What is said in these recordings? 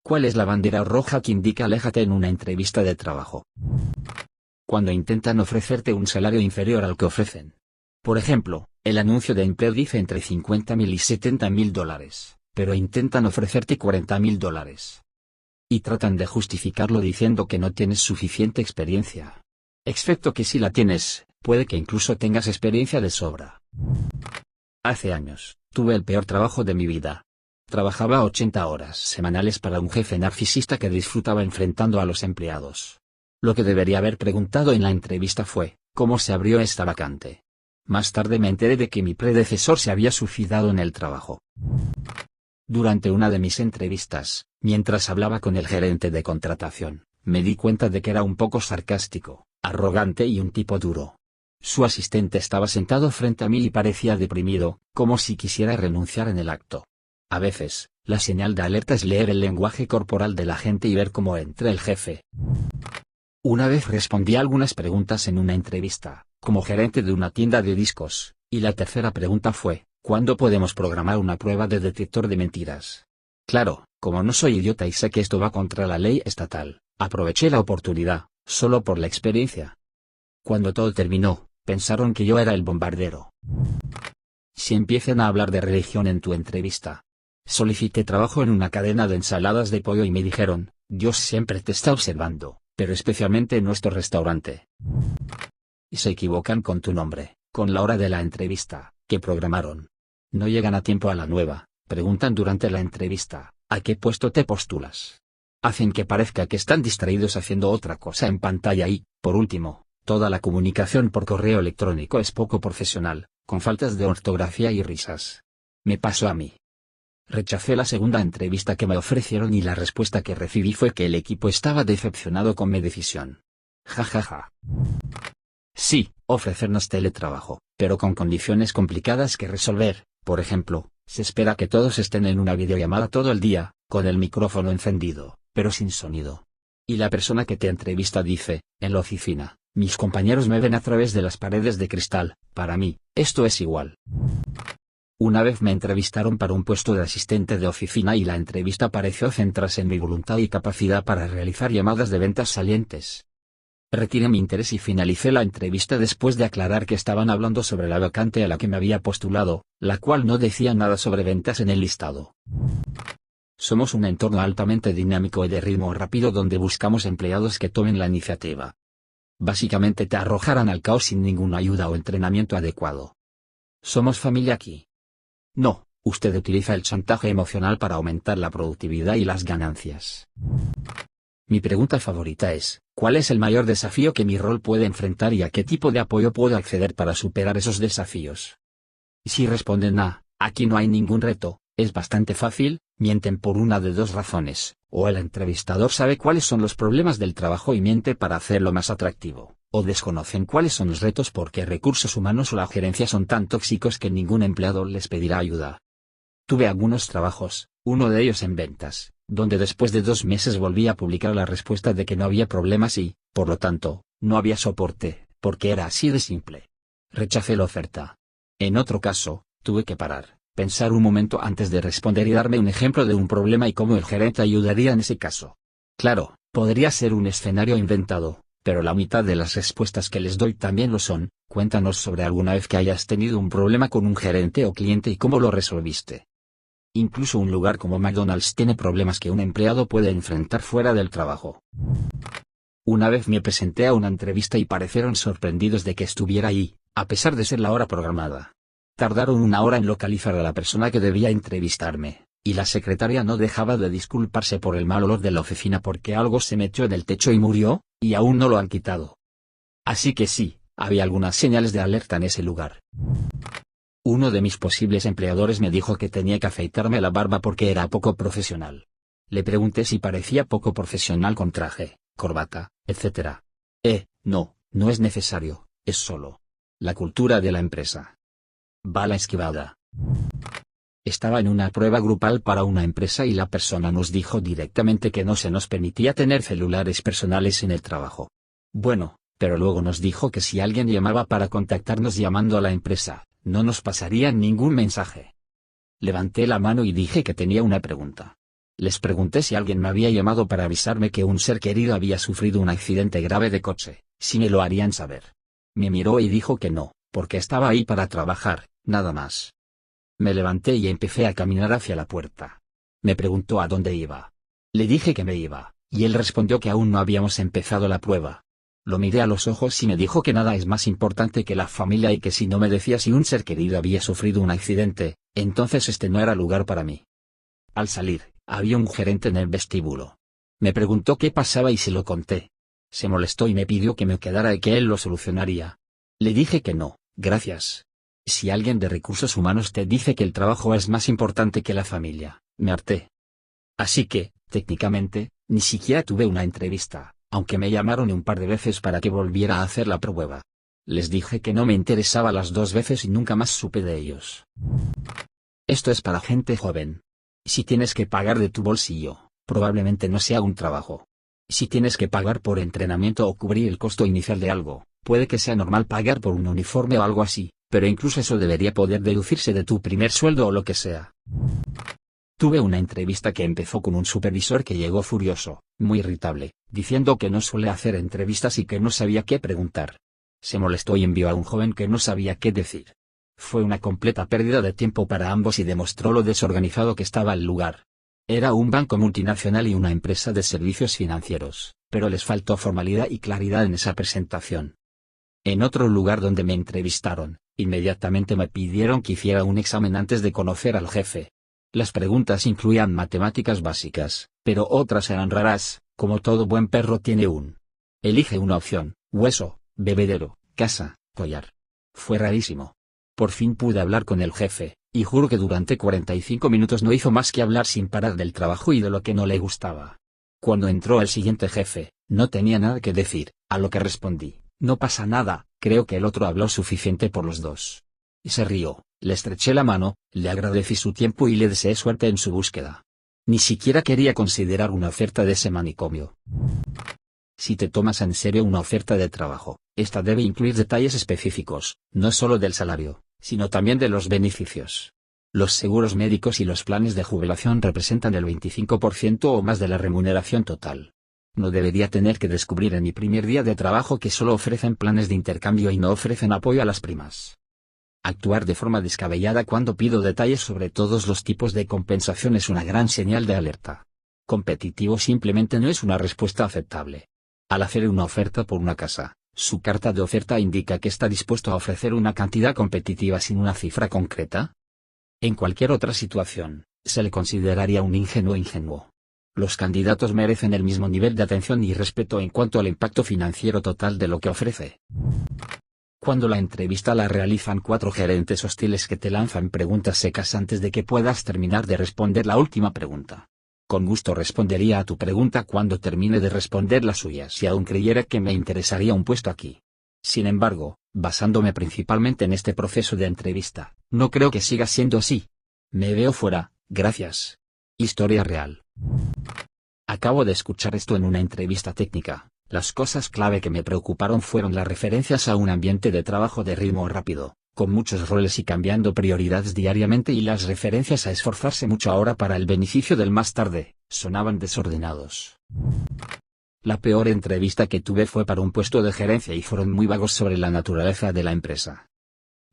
¿Cuál es la bandera roja que indica aléjate en una entrevista de trabajo? Cuando intentan ofrecerte un salario inferior al que ofrecen. Por ejemplo, el anuncio de empleo dice entre $50.000 y $70.000, pero intentan ofrecerte $40.000. Y tratan de justificarlo diciendo que no tienes suficiente experiencia. Excepto que si la tienes, puede que incluso tengas experiencia de sobra. Hace años, tuve el peor trabajo de mi vida. Trabajaba 80 horas semanales para un jefe narcisista que disfrutaba enfrentando a los empleados. Lo que debería haber preguntado en la entrevista fue, ¿cómo se abrió esta vacante? Más tarde me enteré de que mi predecesor se había suicidado en el trabajo. Durante una de mis entrevistas, mientras hablaba con el gerente de contratación, me di cuenta de que era un poco sarcástico, arrogante y un tipo duro. Su asistente estaba sentado frente a mí y parecía deprimido, como si quisiera renunciar en el acto. A veces, la señal de alerta es leer el lenguaje corporal de la gente y ver cómo entra el jefe. Una vez respondí algunas preguntas en una entrevista, como gerente de una tienda de discos, y la tercera pregunta fue, ¿cuándo podemos programar una prueba de detector de mentiras? Claro, como no soy idiota y sé que esto va contra la ley estatal, aproveché la oportunidad, solo por la experiencia. Cuando todo terminó, pensaron que yo era el bombardero. Si empiezan a hablar de religión en tu entrevista. Solicité trabajo en una cadena de ensaladas de pollo y me dijeron, Dios siempre te está observando, pero especialmente en nuestro restaurante. Y se equivocan con tu nombre, con la hora de la entrevista, que programaron. No llegan a tiempo a la nueva, preguntan durante la entrevista, ¿a qué puesto te postulas? Hacen que parezca que están distraídos haciendo otra cosa en pantalla y, por último, toda la comunicación por correo electrónico es poco profesional, con faltas de ortografía y risas. Me pasó a mí. Rechacé la segunda entrevista que me ofrecieron y la respuesta que recibí fue que el equipo estaba decepcionado con mi decisión. Ja ja ja. Sí, ofrecernos teletrabajo, pero con condiciones complicadas que resolver. Por ejemplo, se espera que todos estén en una videollamada todo el día, con el micrófono encendido, pero sin sonido. Y la persona que te entrevista dice, en la oficina, mis compañeros me ven a través de las paredes de cristal, para mí, esto es igual. Una vez me entrevistaron para un puesto de asistente de oficina y la entrevista pareció centrarse en mi voluntad y capacidad para realizar llamadas de ventas salientes. Retiré mi interés y finalicé la entrevista después de aclarar que estaban hablando sobre la vacante a la que me había postulado, la cual no decía nada sobre ventas en el listado. Somos un entorno altamente dinámico y de ritmo rápido donde buscamos empleados que tomen la iniciativa. Básicamente te arrojarán al caos sin ninguna ayuda o entrenamiento adecuado. Somos familia aquí. No, usted utiliza el chantaje emocional para aumentar la productividad y las ganancias. Mi pregunta favorita es, ¿cuál es el mayor desafío que mi rol puede enfrentar y a qué tipo de apoyo puedo acceder para superar esos desafíos? Y si responden aquí no hay ningún reto, es bastante fácil, mienten por una de dos razones, o el entrevistador sabe cuáles son los problemas del trabajo y miente para hacerlo más atractivo, o desconocen cuáles son los retos porque recursos humanos o la gerencia son tan tóxicos que ningún empleado les pedirá ayuda. Tuve algunos trabajos, uno de ellos en ventas, donde después de 2 meses volví a publicar la respuesta de que no había problemas y, por lo tanto, no había soporte, porque era así de simple. Rechacé la oferta. En otro caso, tuve que parar, pensar un momento antes de responder y darme un ejemplo de un problema y cómo el gerente ayudaría en ese caso. Claro, podría ser un escenario inventado, pero la mitad de las respuestas que les doy también lo son. Cuéntanos sobre alguna vez que hayas tenido un problema con un gerente o cliente y cómo lo resolviste. Incluso un lugar como McDonald's tiene problemas que un empleado puede enfrentar fuera del trabajo. Una vez me presenté a una entrevista y parecieron sorprendidos de que estuviera ahí, a pesar de ser la hora programada. Tardaron 1 hora en localizar a la persona que debía entrevistarme, y la secretaria no dejaba de disculparse por el mal olor de la oficina porque algo se metió en el techo y murió, y aún no lo han quitado. Así que sí, había algunas señales de alerta en ese lugar. Uno de mis posibles empleadores me dijo que tenía que afeitarme la barba porque era poco profesional. Le pregunté si parecía poco profesional con traje, corbata, etc. No es necesario, es solo la cultura de la empresa. Bala esquivada. Estaba en una prueba grupal para una empresa y la persona nos dijo directamente que no se nos permitía tener celulares personales en el trabajo. Bueno, pero luego nos dijo que si alguien llamaba para contactarnos llamando a la empresa, no nos pasaría ningún mensaje. Levanté la mano y dije que tenía una pregunta. Les pregunté si alguien me había llamado para avisarme que un ser querido había sufrido un accidente grave de coche, si me lo harían saber. Me miró y dijo que no, porque estaba ahí para trabajar, nada más. Me levanté y empecé a caminar hacia la puerta. Me preguntó a dónde iba. Le dije que me iba, y él respondió que aún no habíamos empezado la prueba. Lo miré a los ojos y me dijo que nada es más importante que la familia y que si no me decía si un ser querido había sufrido un accidente, entonces este no era lugar para mí. Al salir, había un gerente en el vestíbulo. Me preguntó qué pasaba y se lo conté. Se molestó y me pidió que me quedara y que él lo solucionaría. Le dije que no, gracias. Si alguien de recursos humanos te dice que el trabajo es más importante que la familia, me harté. Así que, técnicamente, ni siquiera tuve una entrevista, aunque me llamaron un par de veces para que volviera a hacer la prueba. Les dije que no me interesaba las 2 veces y nunca más supe de ellos. Esto es para gente joven. Si tienes que pagar de tu bolsillo, probablemente no sea un trabajo. Si tienes que pagar por entrenamiento o cubrir el costo inicial de algo, puede que sea normal pagar por un uniforme o algo así, pero incluso eso debería poder deducirse de tu primer sueldo o lo que sea. Tuve una entrevista que empezó con un supervisor que llegó furioso, muy irritable, diciendo que no suele hacer entrevistas y que no sabía qué preguntar. Se molestó y envió a un joven que no sabía qué decir. Fue una completa pérdida de tiempo para ambos y demostró lo desorganizado que estaba el lugar. Era un banco multinacional y una empresa de servicios financieros, pero les faltó formalidad y claridad en esa presentación. En otro lugar donde me entrevistaron, inmediatamente me pidieron que hiciera un examen antes de conocer al jefe. Las preguntas incluían matemáticas básicas, pero otras eran raras, como todo buen perro tiene un. Elige una opción: hueso, bebedero, casa, collar. Fue rarísimo. Por fin pude hablar con el jefe, y juro que durante 45 minutos no hizo más que hablar sin parar del trabajo y de lo que no le gustaba. Cuando entró el siguiente jefe, no tenía nada que decir, a lo que respondí: no pasa nada, creo que el otro habló suficiente por los dos. Y se rió, le estreché la mano, le agradecí su tiempo y le deseé suerte en su búsqueda. Ni siquiera quería considerar una oferta de ese manicomio. Si te tomas en serio una oferta de trabajo, esta debe incluir detalles específicos, no solo del salario, sino también de los beneficios. Los seguros médicos y los planes de jubilación representan el 25% o más de la remuneración total. No debería tener que descubrir en mi primer día de trabajo que solo ofrecen planes de intercambio y no ofrecen apoyo a las primas. Actuar de forma descabellada cuando pido detalles sobre todos los tipos de compensación es una gran señal de alerta. Competitivo simplemente no es una respuesta aceptable. Al hacer una oferta por una casa, su carta de oferta indica que está dispuesto a ofrecer una cantidad competitiva sin una cifra concreta. En cualquier otra situación, se le consideraría un ingenuo o ingenuo. Los candidatos merecen el mismo nivel de atención y respeto en cuanto al impacto financiero total de lo que ofrece. Cuando la entrevista la realizan 4 gerentes hostiles que te lanzan preguntas secas antes de que puedas terminar de responder la última pregunta. Con gusto respondería a tu pregunta cuando termine de responder la suya si aún creyera que me interesaría un puesto aquí. Sin embargo, basándome principalmente en este proceso de entrevista, no creo que siga siendo así. Me veo fuera, gracias. Historia real. Acabo de escuchar esto en una entrevista técnica. Las cosas clave que me preocuparon fueron las referencias a un ambiente de trabajo de ritmo rápido, con muchos roles y cambiando prioridades diariamente, y las referencias a esforzarse mucho ahora para el beneficio del más tarde, sonaban desordenados. La peor entrevista que tuve fue para un puesto de gerencia y fueron muy vagos sobre la naturaleza de la empresa.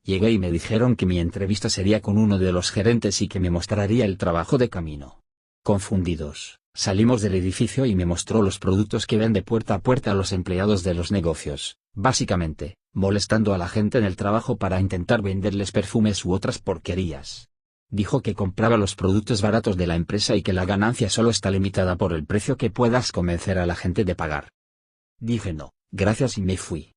Llegué y me dijeron que mi entrevista sería con uno de los gerentes y que me mostraría el trabajo de camino. Confundidos, salimos del edificio y me mostró los productos que vende puerta a puerta a los empleados de los negocios, básicamente, molestando a la gente en el trabajo para intentar venderles perfumes u otras porquerías. Dijo que compraba los productos baratos de la empresa y que la ganancia solo está limitada por el precio que puedas convencer a la gente de pagar. Dije no, gracias, y me fui.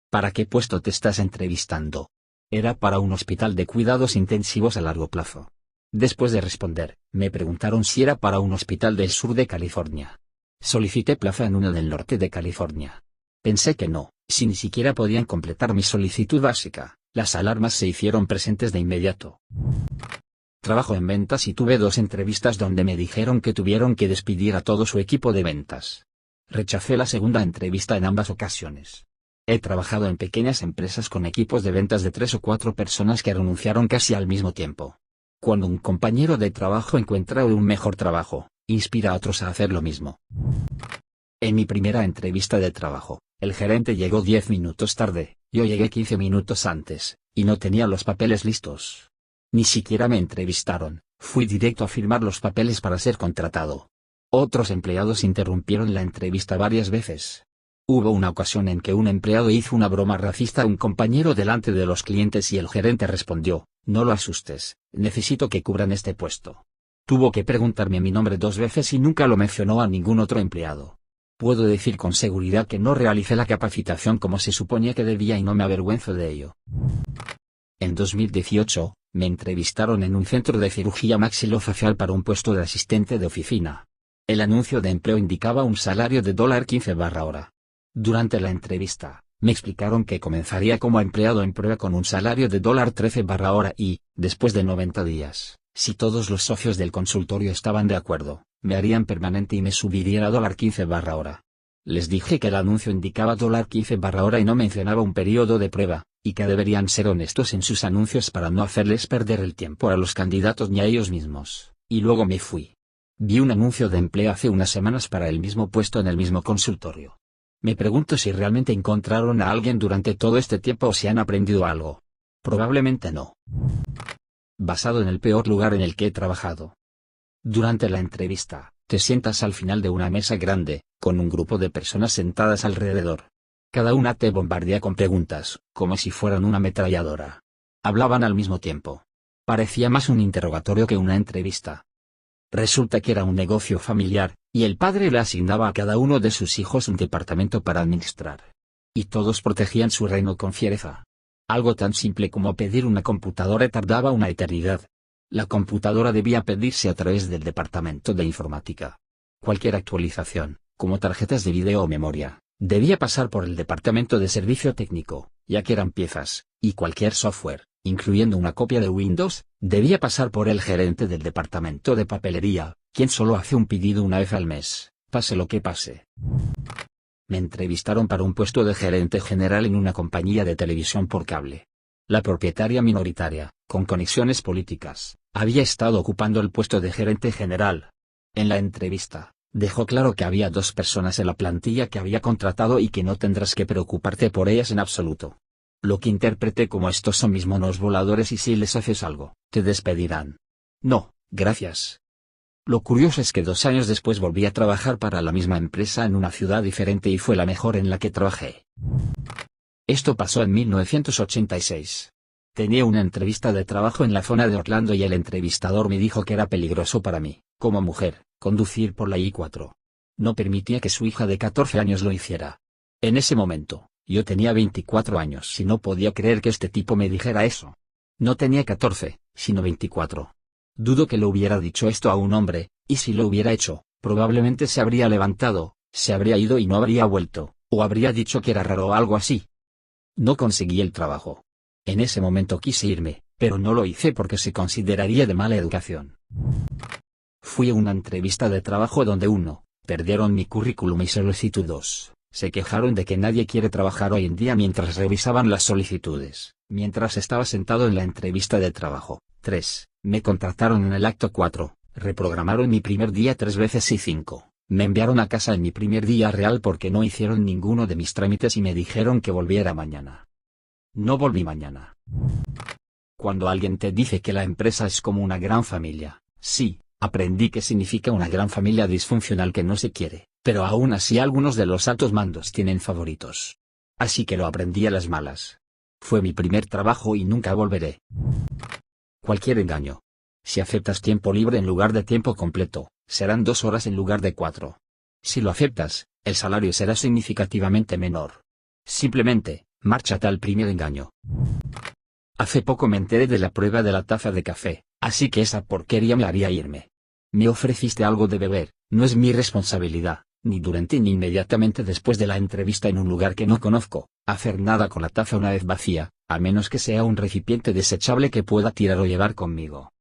¿Para qué puesto te estás entrevistando? Era para un hospital de cuidados intensivos a largo plazo. Después de responder, me preguntaron si era para un hospital del sur de California. Solicité plaza en uno del norte de California. Pensé que no, si ni siquiera podían completar mi solicitud básica. Las alarmas se hicieron presentes de inmediato. Trabajo en ventas y tuve 2 entrevistas donde me dijeron que tuvieron que despedir a todo su equipo de ventas. Rechacé la segunda entrevista en ambas ocasiones. He trabajado en pequeñas empresas con equipos de ventas de 3 o 4 personas que renunciaron casi al mismo tiempo. Cuando un compañero de trabajo encuentra un mejor trabajo, inspira a otros a hacer lo mismo. En mi primera entrevista de trabajo, el gerente llegó 10 minutos tarde, yo llegué 15 minutos antes, y no tenía los papeles listos. Ni siquiera me entrevistaron, fui directo a firmar los papeles para ser contratado. Otros empleados interrumpieron la entrevista varias veces. Hubo una ocasión en que un empleado hizo una broma racista a un compañero delante de los clientes y el gerente respondió: "No lo asustes, necesito que cubran este puesto". Tuvo que preguntarme mi nombre 2 veces y nunca lo mencionó a ningún otro empleado. Puedo decir con seguridad que no realicé la capacitación como se suponía que debía y no me avergüenzo de ello. En 2018, me entrevistaron en un centro de cirugía maxilofacial para un puesto de asistente de oficina. El anuncio de empleo indicaba un salario de $15/hora. Durante la entrevista, me explicaron que comenzaría como empleado en prueba con un salario de $13/hora y, después de 90 días, si todos los socios del consultorio estaban de acuerdo, me harían permanente y me subiría a $15/hora. Les dije que el anuncio indicaba $15/hora y no mencionaba un periodo de prueba, y que deberían ser honestos en sus anuncios para no hacerles perder el tiempo a los candidatos ni a ellos mismos, y luego me fui. Vi un anuncio de empleo hace unas semanas para el mismo puesto en el mismo consultorio. Me pregunto si realmente encontraron a alguien durante todo este tiempo o si han aprendido algo. Probablemente no. Basado en el peor lugar en el que he trabajado. Durante la entrevista, te sientas al final de una mesa grande, con un grupo de personas sentadas alrededor. Cada una te bombardea con preguntas, como si fueran una ametralladora. Hablaban al mismo tiempo. Parecía más un interrogatorio que una entrevista. Resulta que era un negocio familiar, y el padre le asignaba a cada uno de sus hijos un departamento para administrar. Y todos protegían su reino con fiereza. Algo tan simple como pedir una computadora tardaba una eternidad. La computadora debía pedirse a través del departamento de informática. Cualquier actualización, como tarjetas de video o memoria, debía pasar por el departamento de servicio técnico, ya que eran piezas, y cualquier software, incluyendo una copia de Windows, debía pasar por el gerente del departamento de papelería, quien solo hace un pedido una vez al mes, pase lo que pase. Me entrevistaron para un puesto de gerente general en una compañía de televisión por cable. La propietaria minoritaria, con conexiones políticas, había estado ocupando el puesto de gerente general. En la entrevista, dejó claro que había 2 personas en la plantilla que había contratado y que no tendrás que preocuparte por ellas en absoluto. Lo que interpreté como: estos son mis monos voladores y si les haces algo, te despedirán. No, gracias. Lo curioso es que 2 años después volví a trabajar para la misma empresa en una ciudad diferente y fue la mejor en la que trabajé. Esto pasó en 1986. Tenía una entrevista de trabajo en la zona de Orlando y el entrevistador me dijo que era peligroso para mí, como mujer, conducir por la I-4. No permitía que su hija de 14 años lo hiciera. En ese momento, yo tenía 24 años y no podía creer que este tipo me dijera eso. No tenía 14, sino 24. Dudo que le hubiera dicho esto a un hombre, y si lo hubiera hecho, probablemente se habría levantado, se habría ido y no habría vuelto, o habría dicho que era raro o algo así. No conseguí el trabajo. En ese momento quise irme, pero no lo hice porque se consideraría de mala educación. Fui a una entrevista de trabajo donde 1, perdieron mi currículum y solicitud. 2, se quejaron de que nadie quiere trabajar hoy en día mientras revisaban las solicitudes, mientras estaba sentado en la entrevista de trabajo. 3, me contrataron en el acto. 4, reprogramaron mi primer día 3 veces y 5. Me enviaron a casa en mi primer día real porque no hicieron ninguno de mis trámites y me dijeron que volviera mañana. No volví mañana. Cuando alguien te dice que la empresa es como una gran familia, sí, aprendí que significa una gran familia disfuncional que no se quiere, pero aún así algunos de los altos mandos tienen favoritos. Así que lo aprendí a las malas. Fue mi primer trabajo y nunca volveré. Cualquier engaño. Si aceptas tiempo libre en lugar de tiempo completo, serán 2 horas en lugar de 4. Si lo aceptas, el salario será significativamente menor. Simplemente, márchate al primer engaño. Hace poco me enteré de la prueba de la taza de café, así que esa porquería me haría irme. Me ofreciste algo de beber, no es mi responsabilidad, ni durante ni inmediatamente después de la entrevista en un lugar que no conozco, hacer nada con la taza una vez vacía, a menos que sea un recipiente desechable que pueda tirar o llevar conmigo.